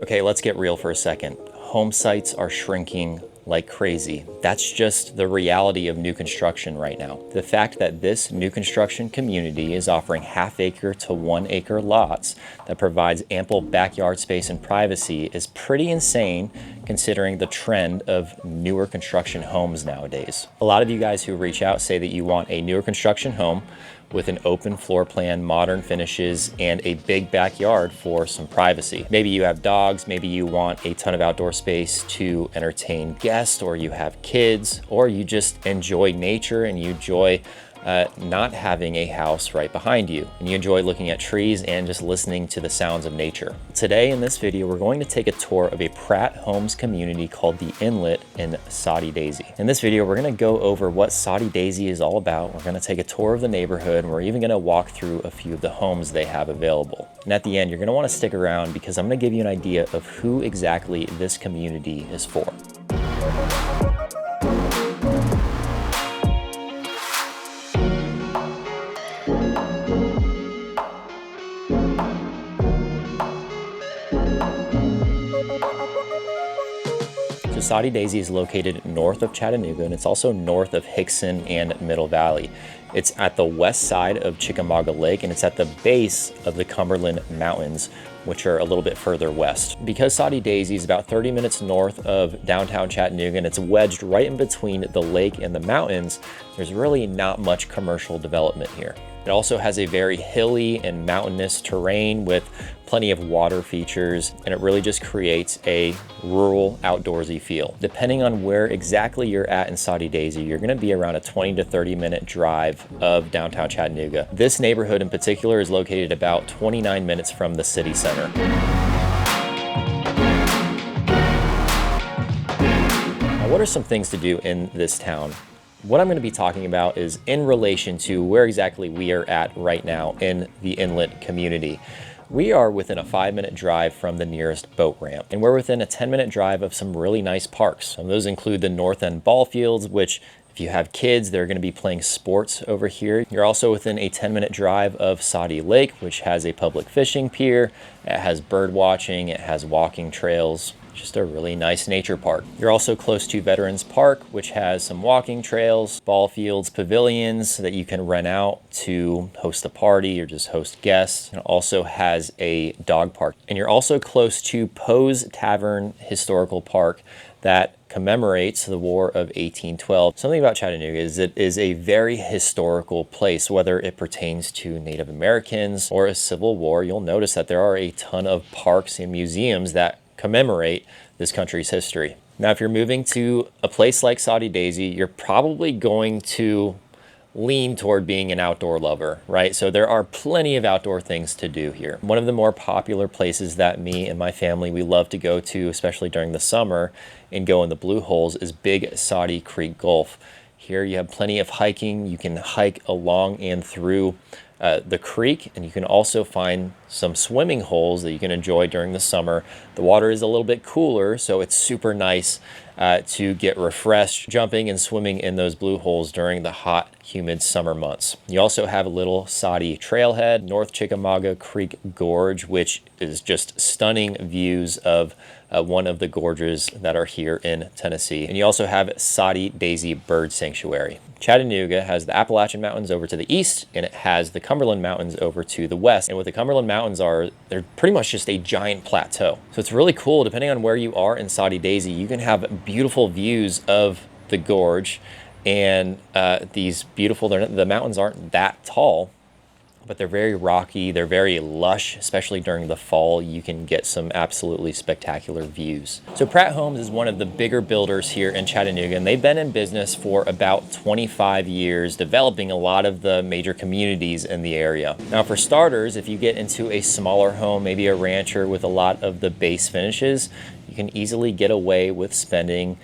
Okay, let's get real for a second. Home sites are shrinking like crazy. That's just the reality of new construction right now. The fact that this new construction community is offering half-acre to 1-acre lots that provides ample backyard space and privacy is pretty insane considering the trend of newer construction homes nowadays. A lot of you guys who reach out say that you want a newer construction home with an open floor plan, modern finishes, and a big backyard for some privacy. Maybe you have dogs, maybe you want a ton of outdoor space to entertain guests, or you have kids, or you just enjoy nature and you enjoy not having a house right behind you. And you enjoy looking at trees and just listening to the sounds of nature. Today in this video, we're going to take a tour of a Pratt Homes community called the Inlet in Soddy Daisy. In this video, we're gonna go over what Soddy Daisy is all about. We're gonna take a tour of the neighborhood, and we're even gonna walk through a few of the homes they have available. And at the end, you're gonna wanna stick around because I'm gonna give you an idea of who exactly this community is for. Soddy Daisy is located north of Chattanooga, and it's also north of Hickson and Middle Valley. It's at the west side of Chickamauga Lake, and it's at the base of the Cumberland Mountains, which are a little bit further west. Because Soddy Daisy is about 30 minutes north of downtown Chattanooga, and it's wedged right in between the lake and the mountains, there's really not much commercial development here. It also has a very hilly and mountainous terrain with plenty of water features, and it really just creates a rural, outdoorsy feel. Depending on where exactly you're at in Soddy Daisy, you're gonna be around a 20 to 30 minute drive of downtown Chattanooga. This neighborhood in particular is located about 29 minutes from the city center. Now, what are some things to do in this town? What I'm going to be talking about is in relation to where exactly we are at right now in the Inlet community. We are within a 5-minute drive from the nearest boat ramp, and we're within a 10-minute drive of some really nice parks. Some of those include the North End ball fields, which if you have kids, they're going to be playing sports over here. You're also within a 10-minute drive of Soddy Lake, which has a public fishing pier. It has bird watching, it has walking trails. Just a really nice nature park. You're also close to Veterans Park, which has some walking trails, ball fields, pavilions that you can rent out to host a party or just host guests. It also has a dog park. And you're also close to Poe's Tavern Historical Park that commemorates the War of 1812. Something about Chattanooga is it is a very historical place, whether it pertains to Native Americans or a Civil War. You'll notice that there are a ton of parks and museums that commemorate this country's history. Now, if you're moving to a place like Soddy Daisy, you're probably going to lean toward being an outdoor lover, right? So there are plenty of outdoor things to do here. One of the more popular places that me and my family, we love to go to, especially during the summer, and go in the blue holes is Big Soddy Creek Gulf. Here you have plenty of hiking. You can hike along and through the creek, and you can also find some swimming holes that you can enjoy during the summer. The water is a little bit cooler, so it's super nice to get refreshed jumping and swimming in those blue holes during the hot, humid summer months. You also have a little Soddy Trailhead, North Chickamauga Creek Gorge, which is just stunning views of one of the gorges that are here in Tennessee. And you also have Soddy Daisy Bird Sanctuary. Chattanooga has the Appalachian Mountains over to the east, and it has the Cumberland Mountains over to the west. And what the Cumberland Mountains are, they're pretty much just a giant plateau. So it's really cool. Depending on where you are in Soddy Daisy, you can have beautiful views of the gorge, and these beautiful, the mountains aren't that tall, but they're very rocky, they're very lush, especially during the fall. You can get some absolutely spectacular views. So Pratt Homes is one of the bigger builders here in Chattanooga, and they've been in business for about 25 years, developing a lot of the major communities in the area. Now, for starters, if you get into a smaller home, maybe a rancher with a lot of the base finishes, you can easily get away with spending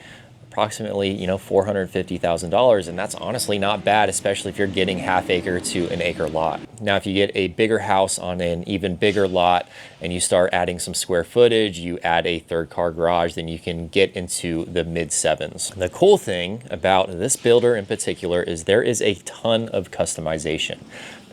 approximately, $450,000, and that's honestly not bad, especially if you're getting half-acre to an acre lot. Now, if you get a bigger house on an even bigger lot and you start adding some square footage, you add a third car garage, then you can get into the mid-sevens. The cool thing about this builder in particular is there is a ton of customization.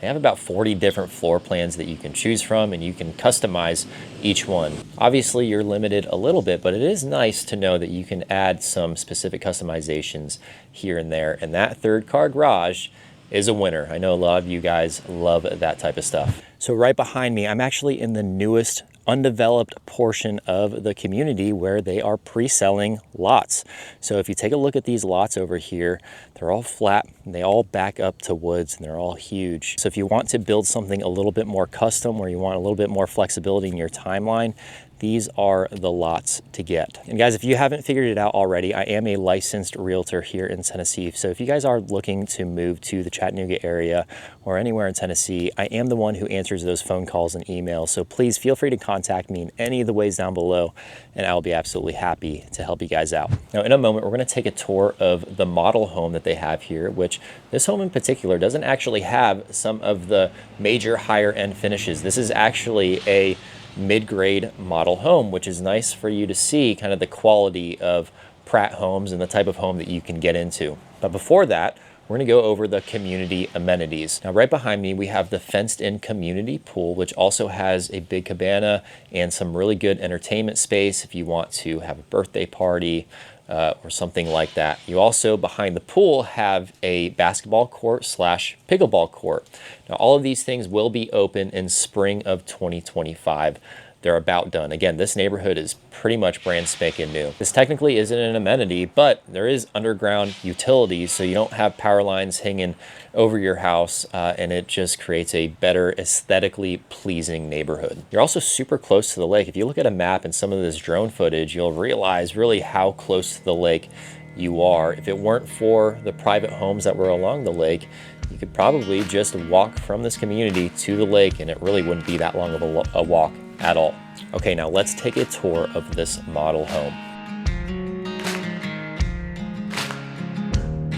They have about 40 different floor plans that you can choose from, and you can customize each one. Obviously, you're limited a little bit, but it is nice to know that you can add some specific customizations here and there. And that third car garage is a winner. I know a lot of you guys love that type of stuff. So right behind me, I'm actually in the newest undeveloped portion of the community where they are pre-selling lots. So if you take a look at these lots over here, they're all flat and they all back up to woods and they're all huge. So if you want to build something a little bit more custom, where you want a little bit more flexibility in your timeline, these are the lots to get. And guys, if you haven't figured it out already, I am a licensed realtor here in Tennessee. So if you guys are looking to move to the Chattanooga area or anywhere in Tennessee, I am the one who answers those phone calls and emails. So please feel free to contact me in any of the ways down below, and I'll be absolutely happy to help you guys out. Now, in a moment, we're gonna take a tour of the model home that they have here, which this home in particular doesn't actually have some of the major higher end finishes. This is actually a mid-grade model home, which is nice for you to see kind of the quality of Pratt Homes and the type of home that you can get into. But before that, we're gonna go over the community amenities. Now, right behind me, we have the fenced-in community pool, which also has a big cabana and some really good entertainment space if you want to have a birthday party or something like that. You also, behind the pool, have a basketball court slash pickleball court. Now, all of these things will be open in spring of 2025. They're about done. Again, this neighborhood is pretty much brand spanking new. This technically isn't an amenity, but there is underground utilities, so you don't have power lines hanging over your house, and it just creates a better aesthetically pleasing neighborhood. You're also super close to the lake. If you look at a map and some of this drone footage, you'll realize really how close to the lake you are. If it weren't for the private homes that were along the lake, you could probably just walk from this community to the lake, and it really wouldn't be that long of a walk at all. Okay, now let's take a tour of this model home.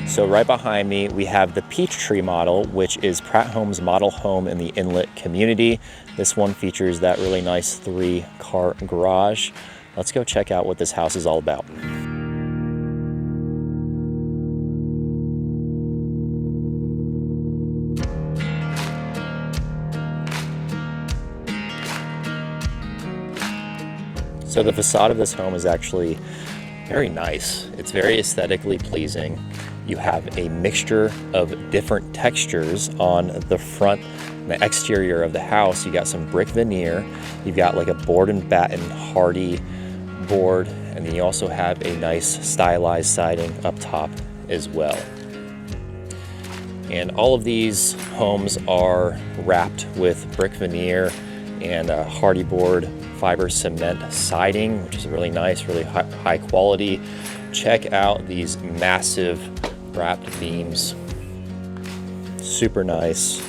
So right behind me, we have the Peachtree model, which is Pratt Homes' model home in the Inlet Community. This one features that really nice 3-car garage. Let's go check out what this house is all about. So the facade of this home is actually very nice. It's very aesthetically pleasing. You have a mixture of different textures on the front and the exterior of the house. You got some brick veneer. You've got like a board and batten hardy board, and then you also have a nice stylized siding up top as well. And all of these homes are wrapped with brick veneer and hardy board fiber cement siding, which is really nice, really high quality. Check out these massive wrapped beams. Super nice.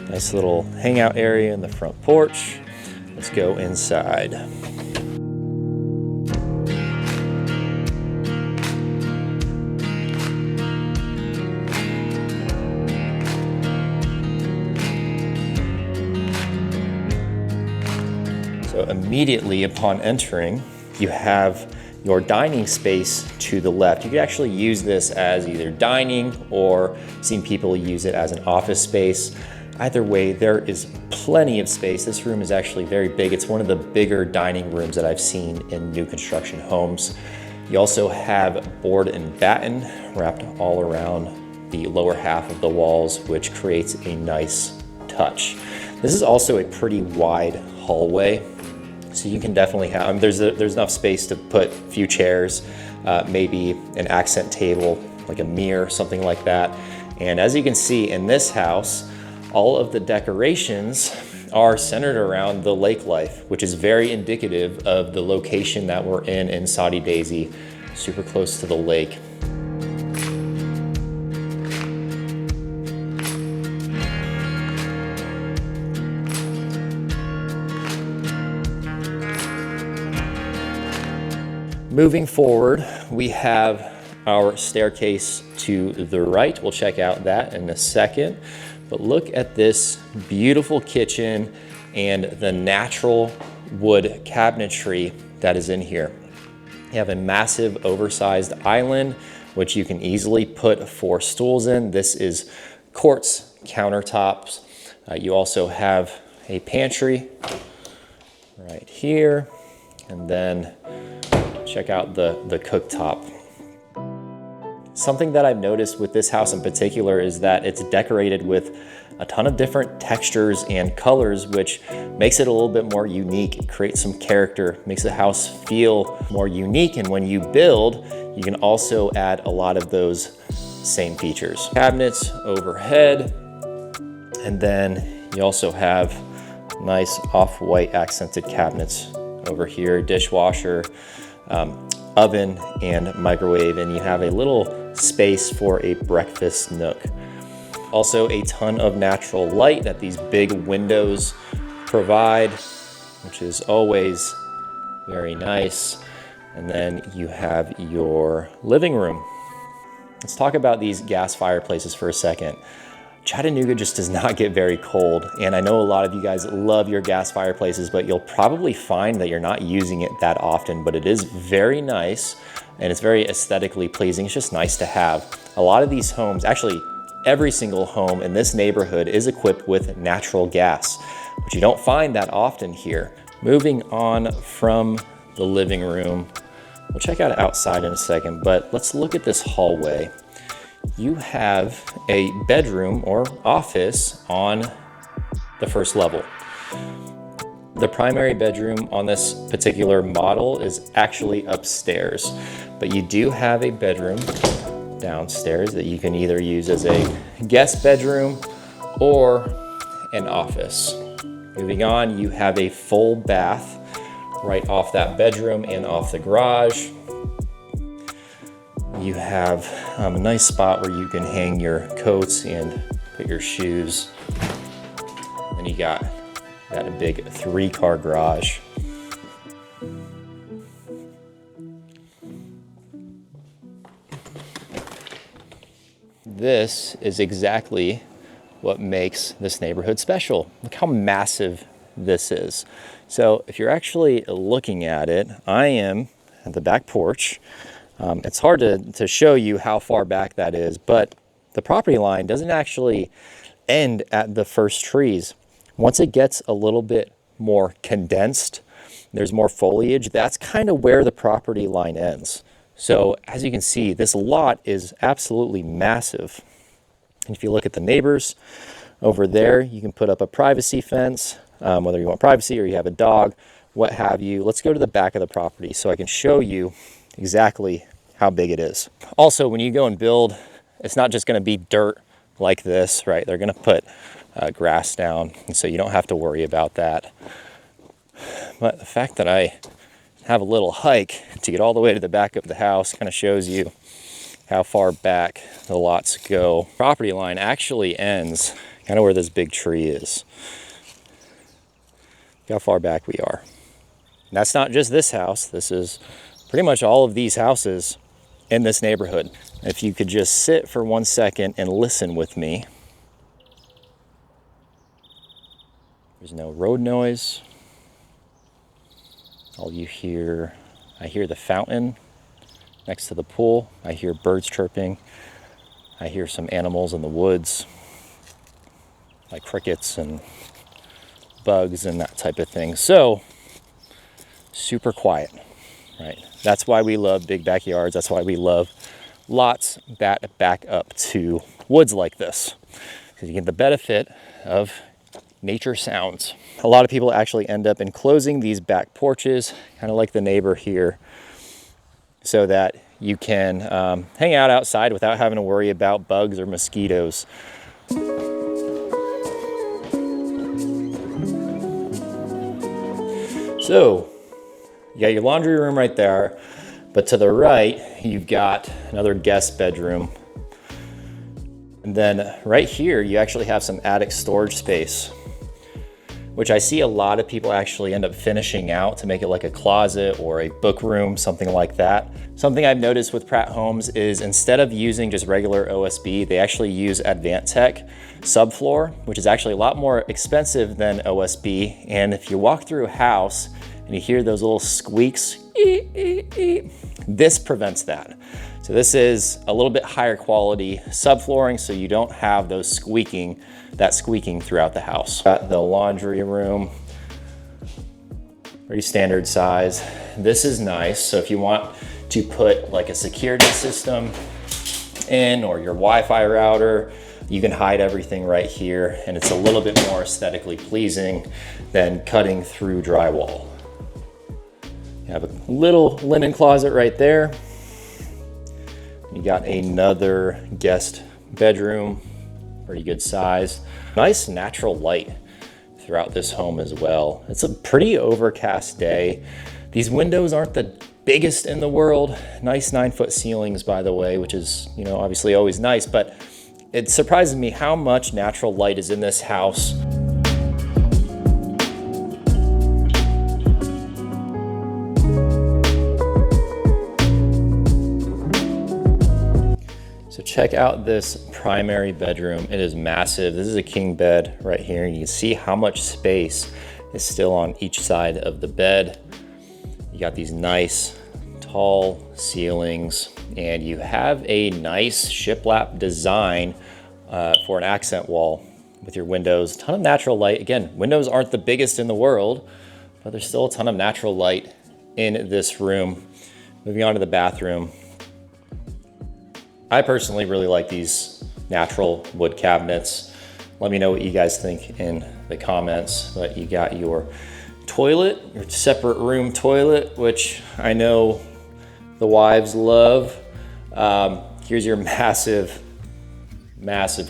Nice little hangout area in the front porch. Let's go inside. So immediately upon entering, you have your dining space to the left. You could actually use this as either dining, or seen people use it as an office space. Either way, there is plenty of space. This room is actually very big. It's one of the bigger dining rooms that I've seen in new construction homes. You also have board and batten wrapped all around the lower half of the walls, which creates a nice touch. This is also a pretty wide hallway, so you can definitely have, there's enough space to put a few chairs, maybe an accent table, like a mirror, something like that. And as you can see in this house, all of the decorations are centered around the lake life, which is very indicative of the location that we're in Soddy Daisy, super close to the lake. Moving forward, we have our staircase to the right. We'll check out that in a second. But look at this beautiful kitchen and the natural wood cabinetry that is in here. You have a massive oversized island, which you can easily put 4 stools in. This is quartz countertops, You also have a pantry right here, and then check out the cooktop. Something that I've noticed with this house in particular is that it's decorated with a ton of different textures and colors, which makes it a little bit more unique. It creates some character, makes the house feel more unique. And when you build, you can also add a lot of those same features. Cabinets overhead, and then you also have nice off-white accented cabinets over here, dishwasher, oven and microwave, and you have a little space for a breakfast nook. Also a ton of natural light that these big windows provide, which is always very nice. And then you have your living room. Let's talk about these gas fireplaces for a second. Chattanooga just does not get very cold, and I know a lot of you guys love your gas fireplaces, but you'll probably find that you're not using it that often, but it is very nice and it's very aesthetically pleasing. It's just nice to have. A lot of these homes, actually every single home in this neighborhood, is equipped with natural gas, which you don't find that often here. Moving on from the living room, we'll check out outside in a second, but let's look at this hallway. You have a bedroom or office on the first level. The primary bedroom on this particular model is actually upstairs, but you do have a bedroom downstairs that you can either use as a guest bedroom or an office. Moving on, you have a full bath right off that bedroom and off the garage. You have a nice spot where you can hang your coats and put your shoes. And you got a big 3-car garage. This is exactly what makes this neighborhood special. Look how massive this is. So if you're actually looking at it, I am at the back porch. It's hard to show you how far back that is, but the property line doesn't actually end at the first trees. Once it gets a little bit more condensed, there's more foliage, that's kind of where the property line ends. So as you can see, this lot is absolutely massive. And if you look at the neighbors over there, you can put up a privacy fence, whether you want privacy or you have a dog, what have you. Let's go to the back of the property so I can show you exactly how big it is. Also, when you go and build, it's not just going to be dirt like this, right? They're going to put grass down, and so you don't have to worry about that. But the fact that I have a little hike to get all the way to the back of the house kind of shows you how far back the lots go. Property line actually ends kind of where this big tree is. Look how far back we are. And that's not just this house. This is pretty much all of these houses in this neighborhood. If you could just sit for 1 second and listen with me. There's no road noise. All you hear, I hear the fountain next to the pool. I hear birds chirping. I hear some animals in the woods, like crickets and bugs and that type of thing. So, super quiet, right? That's why we love big backyards. That's why we love lots that back up to woods like this, because you get the benefit of nature sounds. A lot of people actually end up enclosing these back porches, kind of like the neighbor here, so that you can hang out outside without having to worry about bugs or mosquitoes. So, you got your laundry room right there, but to the right, you've got another guest bedroom. And then right here, you actually have some attic storage space, which I see a lot of people actually end up finishing out to make it like a closet or a book room, something like that. Something I've noticed with Pratt Homes is instead of using just regular OSB, they actually use Advantech subfloor, which is actually a lot more expensive than OSB. And if you walk through a house and you hear those little squeaks, This prevents that. So this is a little bit higher quality subflooring, so you don't have those squeaking throughout the house. Got the laundry room, pretty standard size. This is nice. So if you want to put like a security system in or your Wi-Fi router, you can hide everything right here, and it's a little bit more aesthetically pleasing than cutting through drywall. You have a little linen closet right there. You got another guest bedroom, pretty good size. Nice natural light throughout this home as well. It's a pretty overcast day. These windows aren't the biggest in the world. Nice 9-foot ceilings, by the way, which is, you know, obviously always nice, but it surprises me how much natural light is in this house. So check out this primary bedroom. It is massive. This is a king bed right here. You can see how much space is still on each side of the bed. You got these nice tall ceilings, and you have a nice shiplap design for an accent wall with your windows. A ton of natural light. Again, windows aren't the biggest in the world, but there's still a ton of natural light in this room. Moving on to the bathroom. I personally really like these natural wood cabinets. Let me know what you guys think in the comments. But you got your toilet, your separate room toilet, which I know the wives love. Here's your massive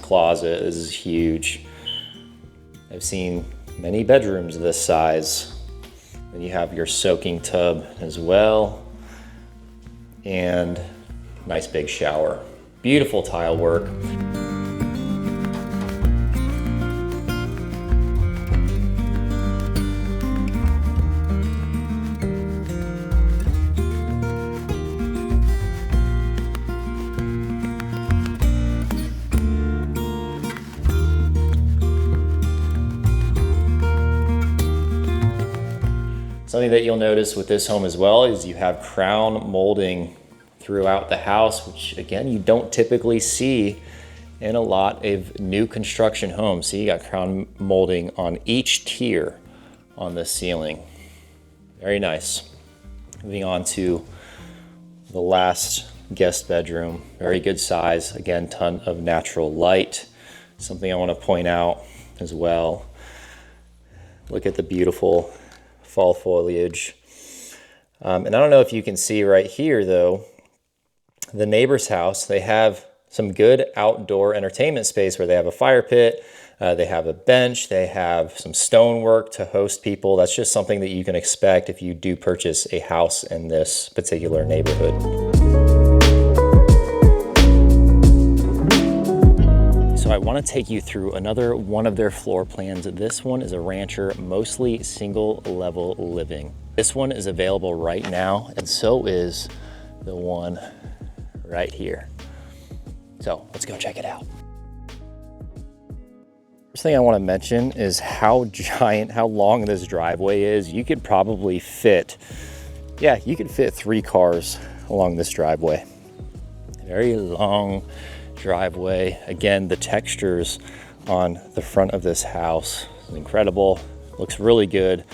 closet. This is huge. I've seen many bedrooms this size. Then you have your soaking tub as well. And nice big shower. Beautiful tile work. Something that you'll notice with this home as well is you have crown molding throughout the house, which again, you don't typically see in a lot of new construction homes. So you got crown molding on each tier on the ceiling. Very nice. Moving on to the last guest bedroom. Very good size. Again, ton of natural light. Something I want to point out as well. Look at the beautiful fall foliage. And I don't know if you can see right here though, the neighbor's house, they have some good outdoor entertainment space where they have a fire pit, they have a bench, they have some stonework to host people. That's just something that you can expect if you do purchase a house in this particular neighborhood. So I want to take you through another one of their floor plans. This one is a rancher, mostly single level living. This one is available right now, and so is the one right here. So let's go check it out. First thing I want to mention is how long this driveway is. You could probably fit, you could fit 3 cars along this driveway. Very long driveway. Again, the textures on the front of this house is incredible. Looks really good.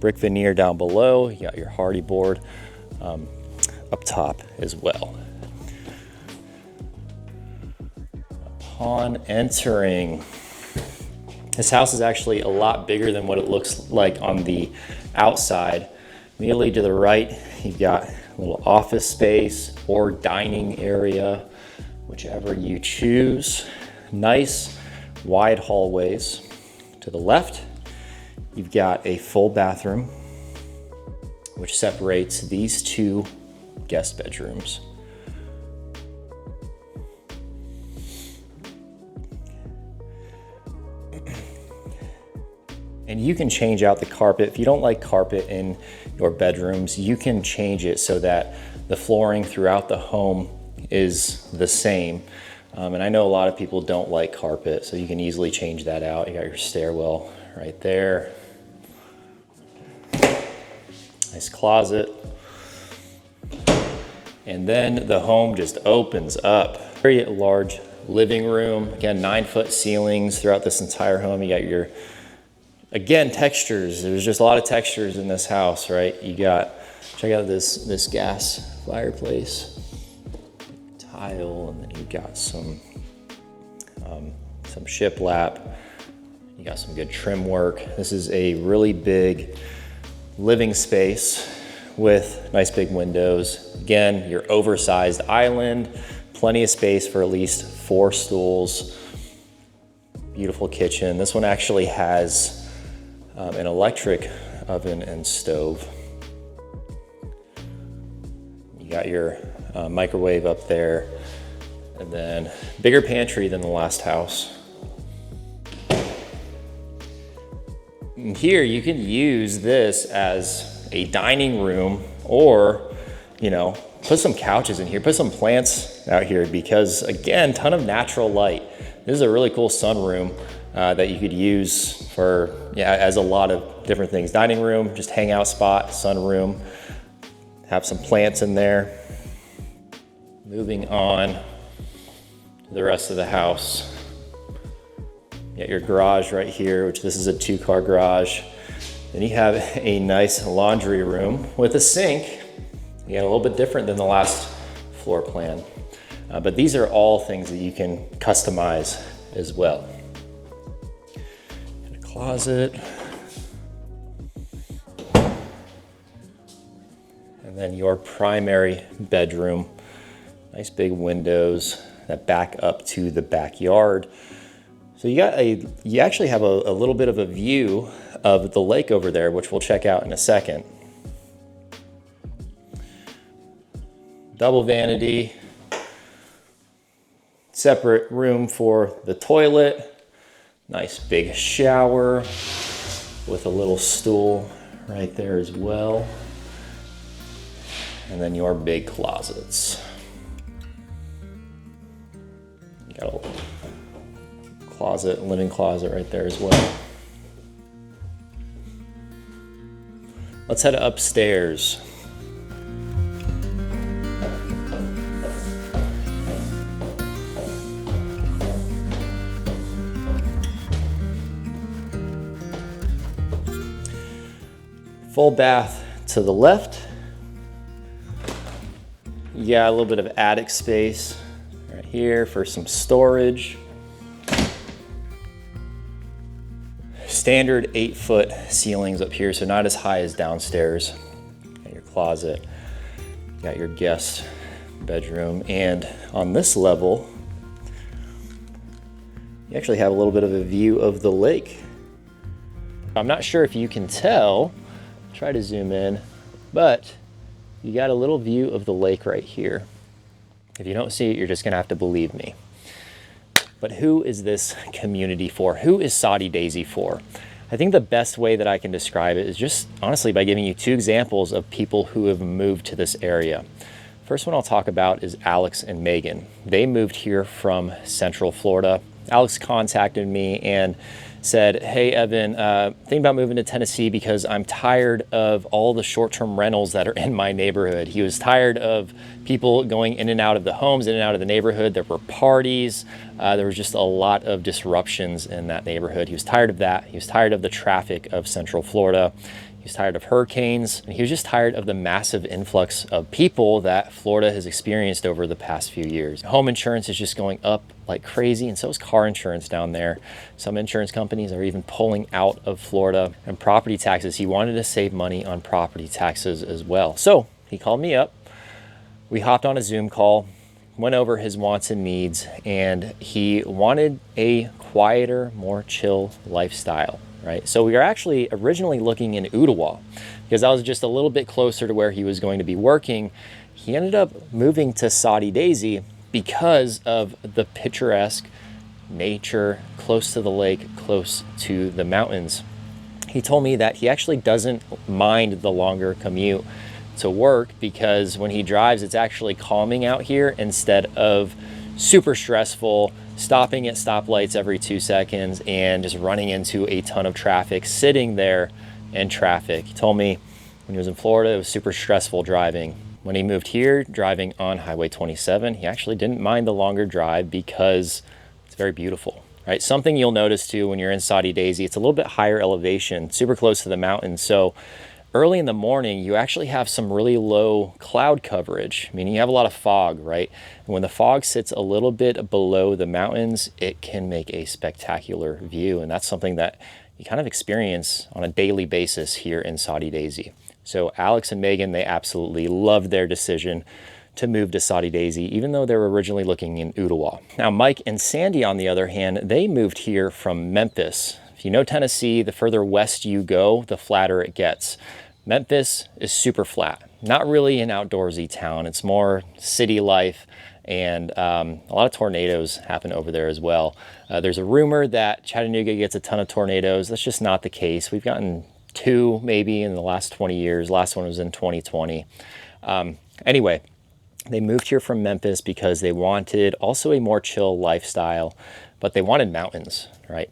Brick veneer down below. You got your hardy board up top as well. Upon entering, this house is actually a lot bigger than what it looks like on the outside. Immediately to the right, you've got a little office space or dining area, whichever you choose. Nice wide hallways. To the left, you've got a full bathroom, which separates these 2 guest bedrooms. And you can change out the carpet. If you don't like carpet in your bedrooms, you can change it so that the flooring throughout the home is the same. And I know a lot of people don't like carpet, so you can easily change that out. You got your stairwell right there. Nice closet. And then the home just opens up. Very large living room. Again, 9-foot ceilings throughout this entire home. You got your, again, textures. There's just a lot of textures in this house, right? You got, check out this gas fireplace, tile, and then you got some shiplap. You got some good trim work. This is a really big living space with nice big windows. Again, your oversized island, plenty of space for at least 4 stools. Beautiful kitchen. This one actually has an electric oven and stove. You got your microwave up there, and then bigger pantry than the last house. And here you can use this as a dining room, or, you know, put some couches in here, put some plants out here, because again, ton of natural light. This is a really cool sunroom that you could use for, yeah, as a lot of different things. Dining room, just hangout spot, sunroom, have some plants in there. Moving on to the rest of the house. You got your garage right here, which this is a 2-car garage. Then you have a nice laundry room with a sink. You got a little bit different than the last floor plan. But these are all things that you can customize as well. Got a closet. And then your primary bedroom. Nice big windows that back up to the backyard. So you actually have a little bit of a view of the lake over there, which we'll check out in a second. Double vanity, separate room for the toilet, nice big shower with a little stool right there as well. And then your big closets. You got a closet, living closet right there as well. Let's head upstairs. Full bath to the left. You got a little bit of attic space right here for some storage. Standard 8-foot ceilings up here, so not as high as downstairs. Got your closet, got your guest bedroom, and on this level, you actually have a little bit of a view of the lake. I'm not sure if you can tell, try to zoom in, but you got a little view of the lake right here. If you don't see it, you're just gonna have to believe me. But who is this community for? Who is Soddy Daisy for? I think the best way that I can describe it is just honestly by giving you 2 examples of people who have moved to this area. First one I'll talk about is Alex and Megan. They moved here from Central Florida. Alex contacted me and said, hey Evan, thinking about moving to Tennessee because I'm tired of all the short-term rentals that are in my neighborhood. He was tired of people going in and out of the homes, in and out of the neighborhood. There were parties. There was just a lot of disruptions in that neighborhood. He was tired of that. He was tired of the traffic of Central Florida. He was tired of hurricanes, and he was just tired of the massive influx of people that Florida has experienced over the past few years. Home insurance is just going up like crazy, and so is car insurance down there. Some insurance companies are even pulling out of Florida. And property taxes, he wanted to save money on property taxes as well. So he called me up. We hopped on a Zoom call, went over his wants and needs, and he wanted a quieter, more chill lifestyle. Right? So we were actually originally looking in Ottawa because that was just a little bit closer to where he was going to be working. He ended up moving to Soddy Daisy because of the picturesque nature, close to the lake, close to the mountains. He told me that he actually doesn't mind the longer commute to work because when he drives, it's actually calming out here instead of super stressful, stopping at stoplights every 2 seconds and just running into a ton of traffic, sitting there in traffic. He told me when he was in Florida, it was super stressful driving. When he moved here, driving on Highway 27, he actually didn't mind the longer drive because it's very beautiful, right? Something you'll notice too when you're in Soddy Daisy, it's a little bit higher elevation, super close to the mountains. So early in the morning, you actually have some really low cloud coverage. I mean, you have a lot of fog, right? And when the fog sits a little bit below the mountains, it can make a spectacular view. And that's something that you kind of experience on a daily basis here in Soddy Daisy. So Alex and Megan, they absolutely loved their decision to move to Soddy Daisy, even though they were originally looking in Ooltewah. Now, Mike and Sandy, on the other hand, they moved here from Memphis. If you know Tennessee, the further west you go, the flatter it gets. Memphis is super flat, not really an outdoorsy town. It's more city life, and a lot of tornadoes happen over there as well. There's a rumor that Chattanooga gets a ton of tornadoes. That's just not the case. We've gotten 2 maybe in the last 20 years. Last one was in 2020. Anyway, they moved here from Memphis because they wanted also a more chill lifestyle, but they wanted mountains, right?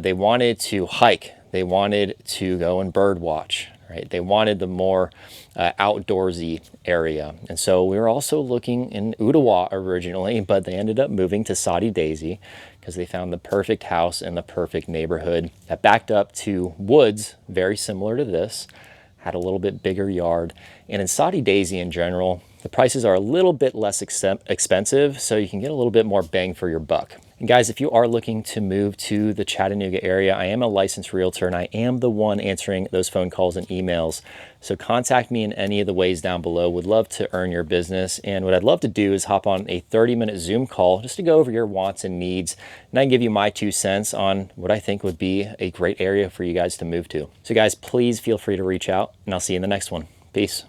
They wanted to hike. They wanted to go and bird watch, right? They wanted the more outdoorsy area. And so we were also looking in Ooltewah originally, but they ended up moving to Soddy Daisy because they found the perfect house in the perfect neighborhood that backed up to woods very similar to this, had a little bit bigger yard. And in Soddy Daisy in general, the prices are a little bit less expensive, so you can get a little bit more bang for your buck. And guys, if you are looking to move to the Chattanooga area, I am a licensed realtor and I am the one answering those phone calls and emails. So contact me in any of the ways down below. Would love to earn your business. And what I'd love to do is hop on a 30-minute Zoom call just to go over your wants and needs. And I can give you my 2 cents on what I think would be a great area for you guys to move to. So guys, please feel free to reach out and I'll see you in the next one. Peace.